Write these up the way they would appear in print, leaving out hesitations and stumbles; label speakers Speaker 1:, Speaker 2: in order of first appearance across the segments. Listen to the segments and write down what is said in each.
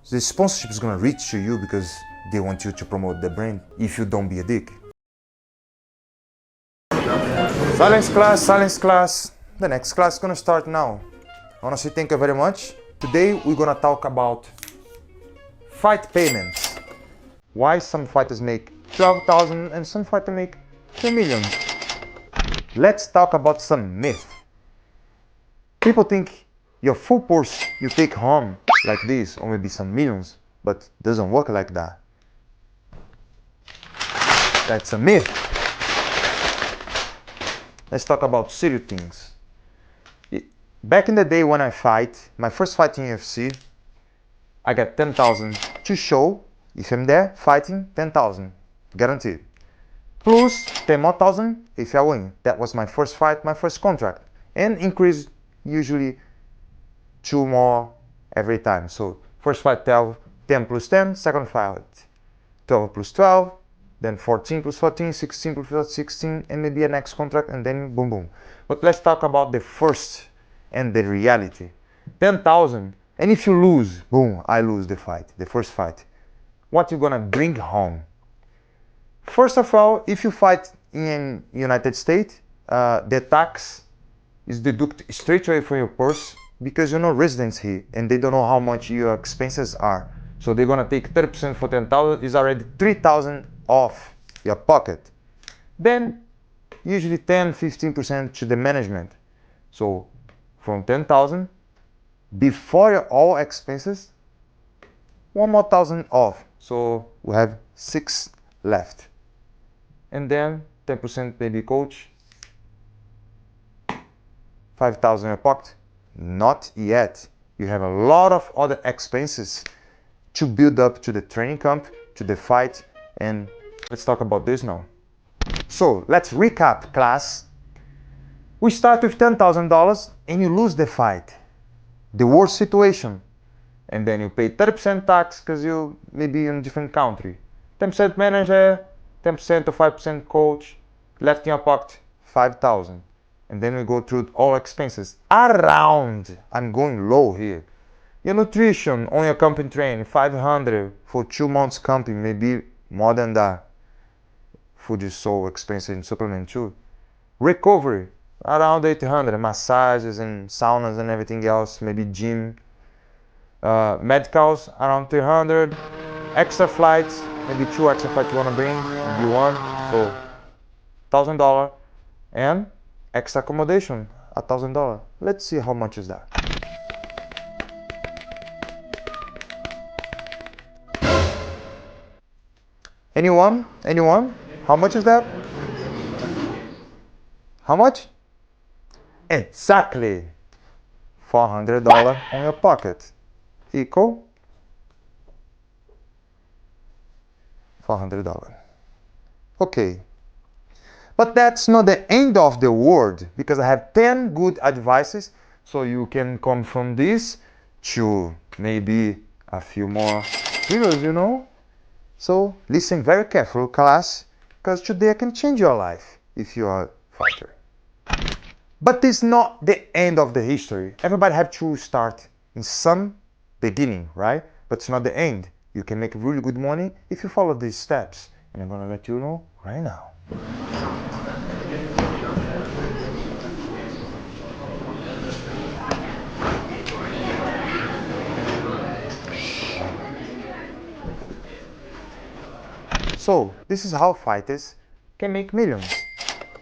Speaker 1: The sponsorship is gonna reach to you because they want you to promote the brand if you don't be a dick. Silence class, silence class. The next class is gonna start now. I wanna say thank you very much. Today we're gonna talk about fight payments. Why some fighters make 12,000 and some fighters make 2 million. Let's talk about some myth. People think your full purse you take home like this, or maybe some millions, but it doesn't work like that. That's a myth. Let's talk about serious things. Back in the day when I fight, my first fight in UFC, I got 10,000 to show. If I'm there fighting, 10,000 guaranteed. Plus 10 more thousand if I win. That was my first fight, my first contract, and increase usually 2 more every time. So first fight 12, 10 plus 10, second fight 12 plus 12, then 14 plus 14, 16 plus 16, and maybe a next contract, and then boom boom. But let's talk about the first and the reality. 10,000, and if you lose, boom, I lose the fight, the first fight. What you gonna bring home? First of all, if you fight in United States, the tax is deducted straight away from your purse because you're not residents here and they don't know how much your expenses are. So they're gonna take 30% for 10,000 is already 3,000 off your pocket. Then usually 10-15% to the management. So from 10,000 before all expenses, 1 more thousand off. So we have 6 left. And then 10% maybe coach, 5,000 in your pocket. Not yet. You have a lot of other expenses to build up to the training camp, to the fight, and let's talk about this now. So let's recap, class. We start with $10,000 and you lose the fight. The worst situation. And then you pay 30% tax because you may be in a different country. 10% manager, 10% or 5% coach, left in your pocket 5,000. And then we go through all expenses around, I'm going low here. Your nutrition on your camping training, 500 for 2 months camping, maybe more than that. Food is so expensive and supplement too. Recovery, around 800, massages and saunas and everything else, maybe gym. Medicals, around 300. Extra flights, maybe 2 extra flights you wanna bring, maybe 1, so $1,000. And extra accommodation, $1,000. Let's see how much is that. Anyone? Anyone? How much is that? How much? Exactly $400 on your pocket. Equal $400. Okay. But that's not the end of the world, because I have 10 good advices so you can come from this to maybe a few more videos, you know? So listen very carefully, class, because today I can change your life if you are a fighter. But it's not the end of the history. Everybody have to start in some beginning, right? But it's not the end. You can make really good money if you follow these steps. And I'm gonna let you know right now. So this is how fighters can make millions.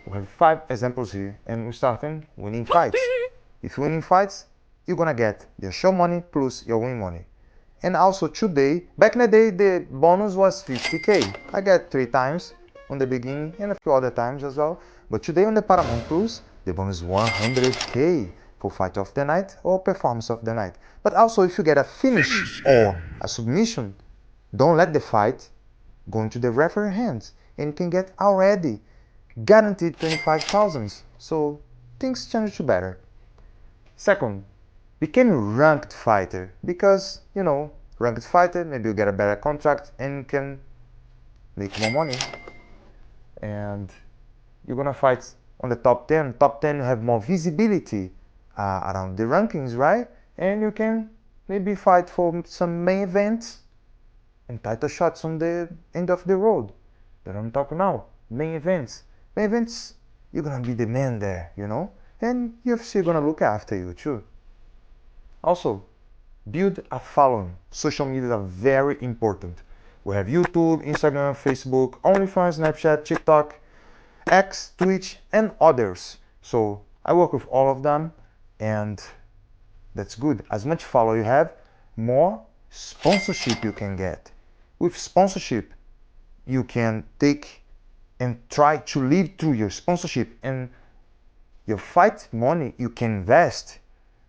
Speaker 1: We have 5 examples here, and we're starting winning fights. If you're winning fights, you're gonna get your show money plus your win money. And also today, back in the day, the bonus was 50K. I get 3 times on the beginning and a few other times as well. But today on the Paramount Plus, the bonus is 100K for fight of the night or performance of the night. But also if you get a finish or a submission, don't let the fight go into the referee hands, and you can get already guaranteed 25,000. So things change to better. Second, became a ranked fighter, because you know, ranked fighter, maybe you get a better contract and you can make more money, and you're gonna fight on the top 10. Top 10 you have more visibility around the rankings, right? And you can maybe fight for some main events and title shots on the end of the road. That I'm talking now. Main events. Main events, you're gonna be the man there, you know? And UFC gonna look after you too. Also, build a following. Social media are very important. We have YouTube, Instagram, Facebook, OnlyFans, Snapchat, TikTok, X, Twitch, and others. So I work with all of them, and that's good. As much follow you have, more sponsorship you can get. With sponsorship, you can take and try to live through your sponsorship, and your fight money you can invest.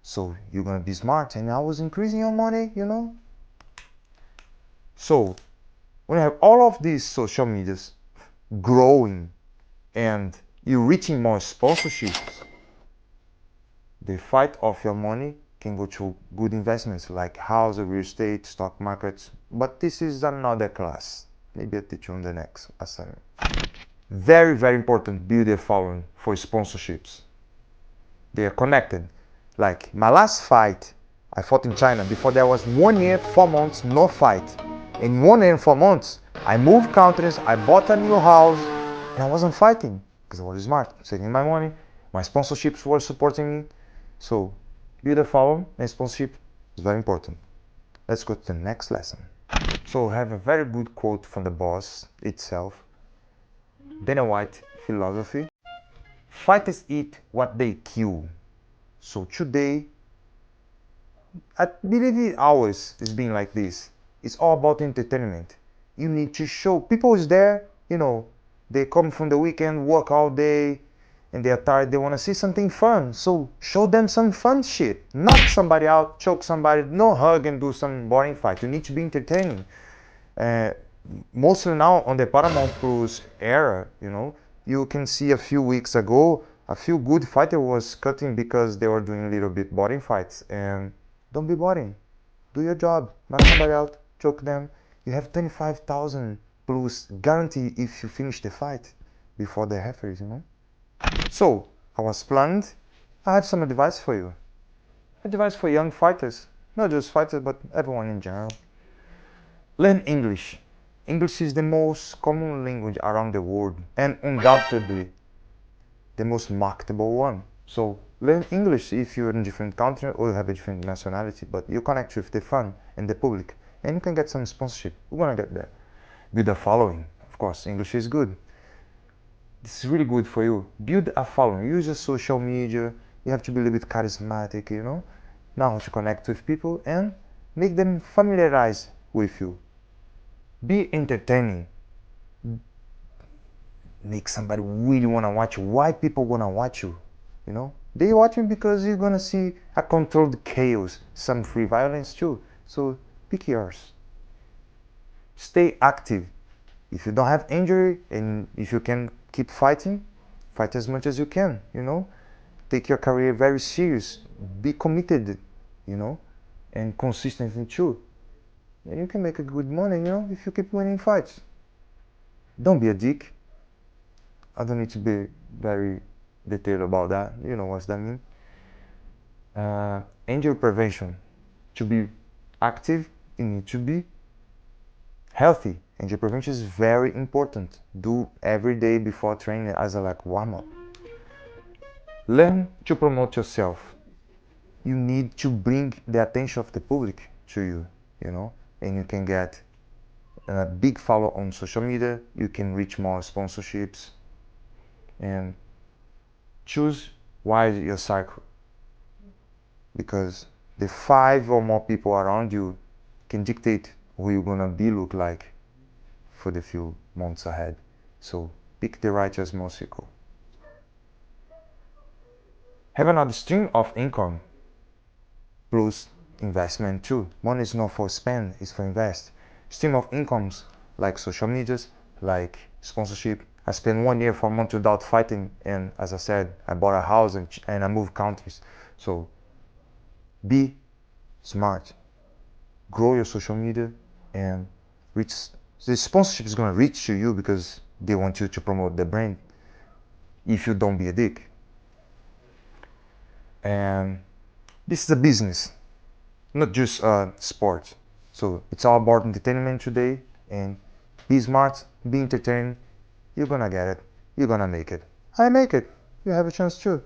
Speaker 1: So you're gonna be smart and always increasing your money, you know. So when you have all of these social medias growing and you're reaching more sponsorships, the fight of your money can go to good investments like house, real estate, stock markets. But this is another class. Maybe I'll teach you on the next assignment. Very, very important, build a following for sponsorships. They are connected. Like my last fight, I fought in China. Before there was 1 year, 4 months, no fight. In 1 year and 4 months, I moved countries, I bought a new house, and I wasn't fighting because I was smart, saving my money. My sponsorships were supporting me. So, build a following and sponsorship is very important. Let's go to the next lesson. So, I have a very good quote from the boss itself. Dana White philosophy. Fighters eat what they kill. So today, I believe it always is being like this. It's all about entertainment. You need to show people is there, you know, they come from the weekend, work all day, and they are tired, they want to see something fun. So show them some fun shit. Knock somebody out, choke somebody, no hug and do some boring fight. You need to be entertaining. Mostly now on the Paramount Plus era, you know, you can see a few weeks ago, a few good fighters was cutting because they were doing a little bit boring fights. And don't be boring. Do your job. Knock somebody out, choke them. You have 25,000 plus guarantee if you finish the fight before the referees, you know. So, I was planned. I have some advice for you. Advice for young fighters. Not just fighters, but everyone in general. Learn English. English is the most common language around the world and undoubtedly the most marketable one. So learn English if you're in a different country or you have a different nationality, but you connect with the fun and the public and you can get some sponsorship. We're gonna get there. Build a following. Of course, English is good. This is really good for you. Build a following. Use your social media. You have to be a little bit charismatic, you know. Know how to connect with people and make them familiarize with you. Be entertaining. Make somebody really wanna watch you. Why people wanna watch you? You know? They watching because you're gonna see a controlled chaos, some free violence too. So pick yours. Stay active. If you don't have injury and if you can keep fighting, fight as much as you can, you know? Take your career very serious. Be committed, you know, and consistent too. And you can make a good money, you know, if you keep winning fights. Don't be a dick. I don't need to be very detailed about that. You know what that means. Injury prevention. To be active, you need to be healthy. Injury prevention is very important. Do every day before training as a like warm-up. Learn to promote yourself. You need to bring the attention of the public to you, you know, and you can get a big follow on social media. You can reach more sponsorships and choose wise your cycle, because the 5 or more people around you can dictate who you're gonna be look like for the few months ahead. So pick the right small circle. Have another stream of income plus investment too. Money is not for spend, it's for invest. Stream of incomes like social medias, like sponsorship. I spent 1 year, 4 months without fighting, and as I said, I bought a house and I moved countries. So be smart, grow your social media, and reach. The sponsorship is gonna reach to you because they want you to promote the brand. If you don't be a dick, and this is a business. not just sport. So it's all about entertainment today, and be smart, be entertained. You're gonna get it. You're gonna make it. I make it. You have a chance too.